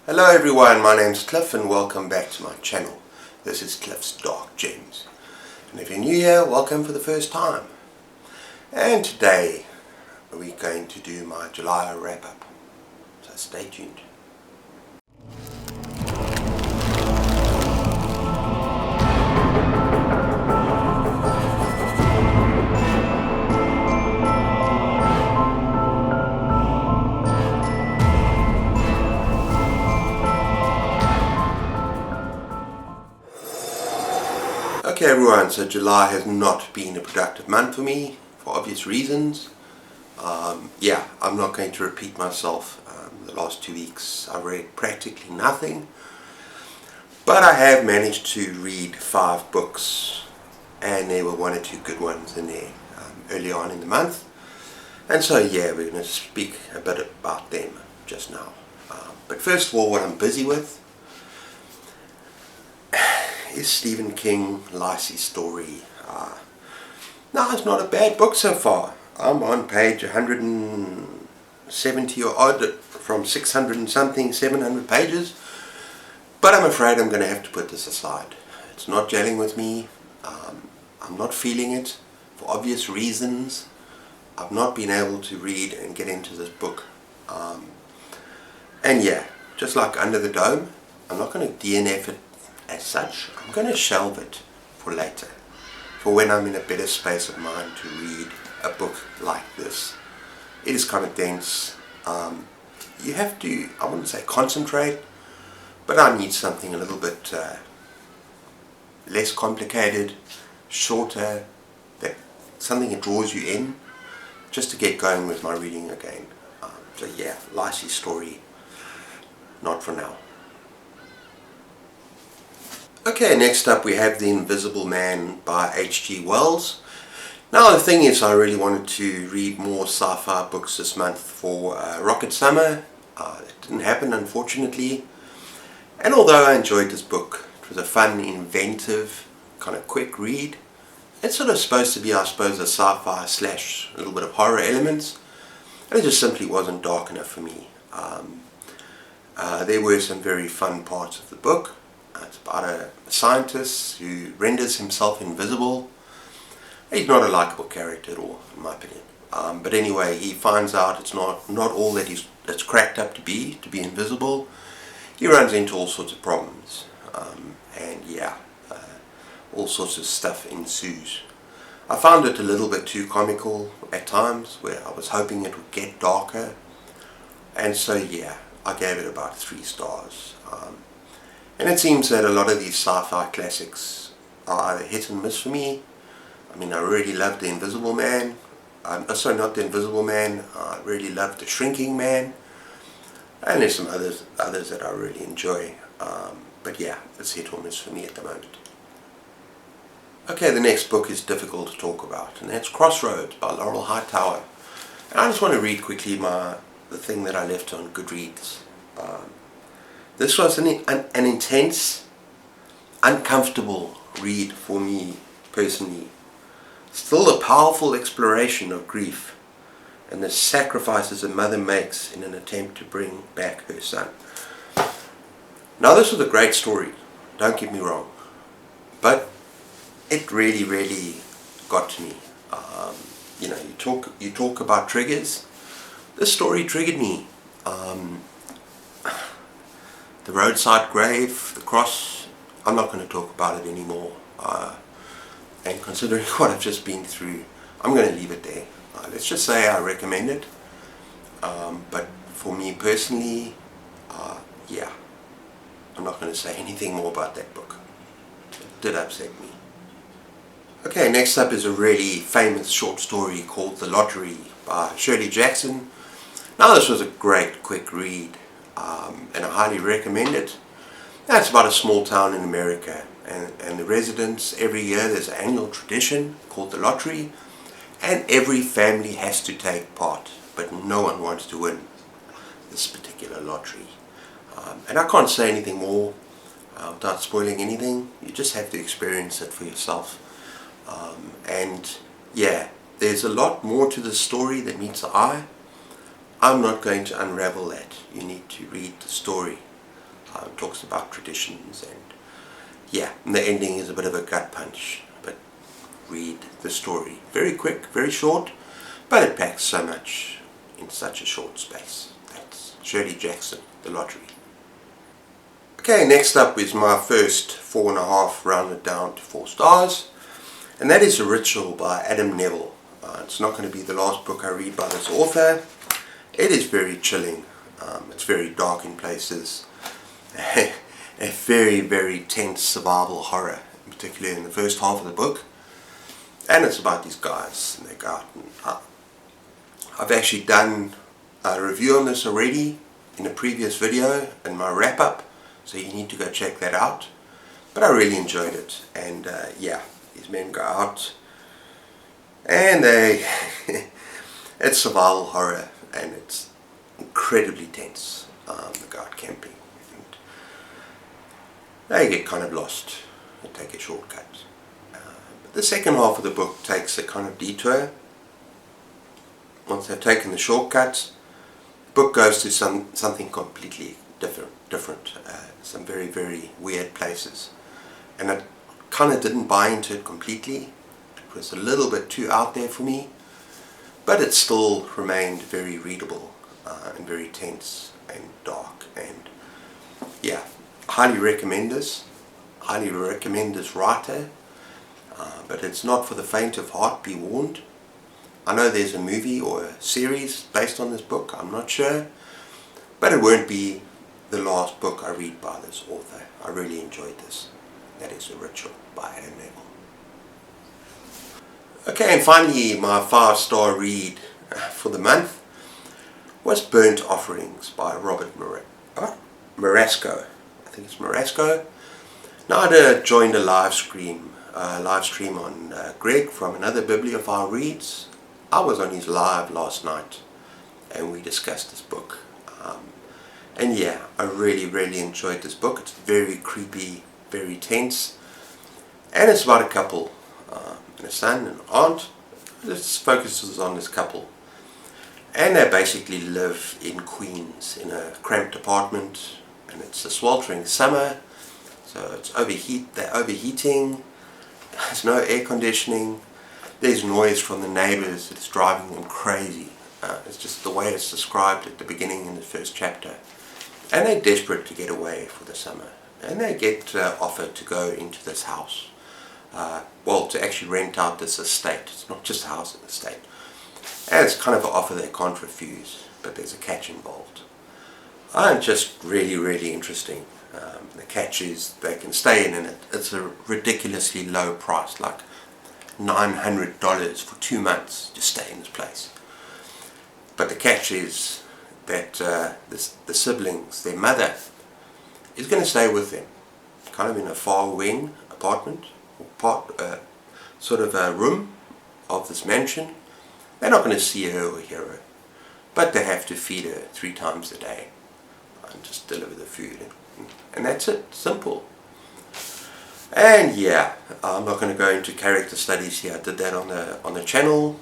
Hello everyone, my name's Cliff and welcome back to my channel. This is Cliff's Dark Gems. And if you're new here, welcome for the first time. And today we're going to do my July wrap up. So stay tuned. Okay everyone, so July has not been a productive month for me, for obvious reasons. I'm not going to repeat myself. The last 2 weeks I've read practically nothing. But I have managed to read 5 books, and there were 1 or 2 good ones in there early on in the month. And so yeah, we're going to speak a bit about them just now. But first of all, what I'm busy with is Stephen King, Lich Story. Now, it's not a bad book so far. I'm on page 170 or odd from 600 and something, 700 pages. But I'm afraid I'm going to have to put this aside. It's not gelling with me. I'm not feeling it for obvious reasons. I've not been able to read and get into this book. And yeah, just like Under the Dome, I'm not going to DNF it as such. I'm going to shelve it for later, for when I'm in a better space of mind to read a book like this. It is kind of dense. You have to, I wouldn't say concentrate, but I need something a little bit less complicated, shorter, something that draws you in, just to get going with my reading again. So yeah, Lich Story, not for now. Okay, next up we have The Invisible Man by H.G. Wells. Now the thing is, I really wanted to read more sci-fi books this month for Rocket Summer. It didn't happen, unfortunately. And although I enjoyed this book, it was a fun, inventive, kind of quick read. It's sort of supposed to be, I suppose, a sci-fi slash a little bit of horror elements. And it just simply wasn't dark enough for me. There were some very fun parts of the book. It's about a scientist who renders himself invisible. He's not a likable character at all, in my opinion. But anyway, he finds out it's not all that it's cracked up to be invisible. He runs into all sorts of problems. All sorts of stuff ensues. I found it a little bit too comical at times, where I was hoping it would get darker. And so yeah, I gave it about 3 stars. And it seems that a lot of these sci-fi classics are either hit and miss for me. I mean, I really loved The Invisible Man. Sorry, not The Invisible Man. I really loved The Shrinking Man. And there's some others that I really enjoy. But yeah, it's hit or miss for me at the moment. Okay, the next book is difficult to talk about, and that's Crossroads by Laurel Hightower. And I just want to read quickly the thing that I left on Goodreads. This was an intense, uncomfortable read for me personally. Still a powerful exploration of grief and the sacrifices a mother makes in an attempt to bring back her son. Now, this was a great story, don't get me wrong, but it really, really got to me. You talk about triggers. This story triggered me. The roadside grave, the cross, I'm not going to talk about it anymore. And considering what I've just been through, I'm going to leave it there. Let's just say I recommend it. But for me personally, yeah, I'm not going to say anything more about that book. It did upset me. Okay, next up is a really famous short story called The Lottery by Shirley Jackson. Now, this was a great quick read. And I highly recommend it. That's about a small town in America, and the residents, every year there's an annual tradition called the lottery, and every family has to take part, but no one wants to win this particular lottery. And I can't say anything more without spoiling anything. You just have to experience it for yourself. And yeah, there's a lot more to the story than meets the eye. I'm not going to unravel that. You need to read the story. Talks about traditions, and yeah, and the ending is a bit of a gut punch, but read the story. Very quick, very short, but it packs so much in such a short space. That's Shirley Jackson, The Lottery. Okay, next up is my first 4.5 rounded down to 4 stars, and that is A Ritual by Adam Neville. It's not going to be the last book I read by this author. It is very chilling. It's very dark in places. A very, very tense survival horror, particularly in the first half of the book. And it's about these guys, and they go out and I've actually done a review on this already in a previous video in my wrap-up, so you need to go check that out. But I really enjoyed it, and yeah, these men go out and they it's survival horror, and it's incredibly tense. They go out camping and they get kind of lost and take a shortcut. But the second half of the book takes a kind of detour. Once they've taken the shortcut, the book goes to something completely different, some very, very weird places. And I kind of didn't buy into it completely. It was a little bit too out there for me, but it still remained very readable and very tense and dark. And yeah, highly recommend this. Highly recommend this writer, but it's not for the faint of heart, be warned. I know there's a movie or a series based on this book, I'm not sure, but it won't be the last book I read by this author. I really enjoyed this. That is A Ritual by Adam Neville. Okay, and finally my 5-star read for the month was Burnt Offerings by Robert Marasco. I think it's Marasco. Now I joined a live stream on Greg from another Bibliophile Reads. I was on his live last night and we discussed this book. And yeah, I really enjoyed this book. It's very creepy, very tense, and it's about a couple, a son and an aunt. It focuses on this couple, and they basically live in Queens in a cramped apartment, and it's a sweltering summer, so it's they're overheating, there's no air conditioning, there's noise from the neighbours that's driving them crazy. It's just the way it's described at the beginning in the first chapter. And they're desperate to get away for the summer, and they get offered to go into this house, well, to actually rent out this estate. It's not just a house, it's an estate, and it's kind of an offer they can't refuse, but there's a catch involved. And just really interesting. The catch is they can stay in it. It's a ridiculously low price, like $900 for 2 months to stay in this place. But the catch is that the siblings, their mother, is going to stay with them, kind of in a far wing apartment, or sort of a room of this mansion. They're not going to see her or hear her, but they have to feed her 3 times a day and just deliver the food, and that's it, simple. And yeah, I'm not going to go into character studies here. I did that on the channel,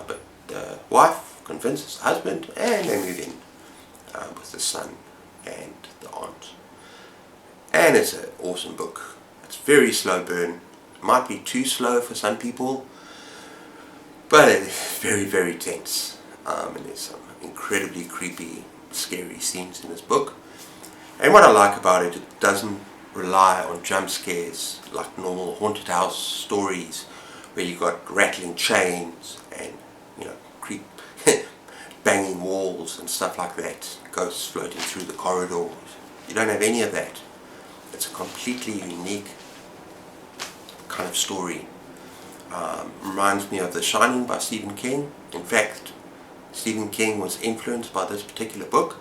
but the wife convinces the husband, and they move in with the son and the aunt. And it's an awesome book. It's very slow burn. It might be too slow for some people, but it's very tense. And there's some incredibly creepy, scary scenes in this book. And what I like about it, it doesn't rely on jump scares like normal haunted house stories, where you got rattling chains and, you know, creep banging walls and stuff like that, ghosts floating through the corridors. You don't have any of that. It's a completely unique kind of story. Reminds me of The Shining by Stephen King. In fact, Stephen King was influenced by this particular book,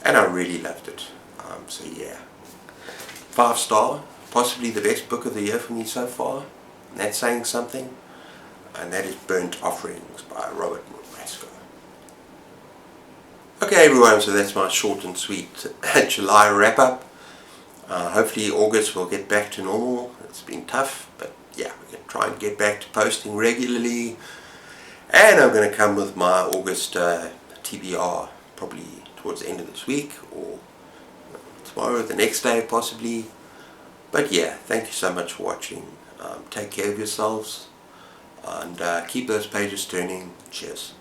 and I really loved it. So yeah, 5-star, possibly the best book of the year for me so far, and that's saying something. And that is Burnt Offerings by Robert Marasco. Okay everyone, so that's my short and sweet July wrap up. Hopefully August will get back to normal. It's been tough, but yeah, we're going to try and get back to posting regularly. And I'm going to come with my August TBR probably towards the end of this week, or tomorrow, the next day possibly. But yeah, thank you so much for watching. Take care of yourselves and keep those pages turning. Cheers.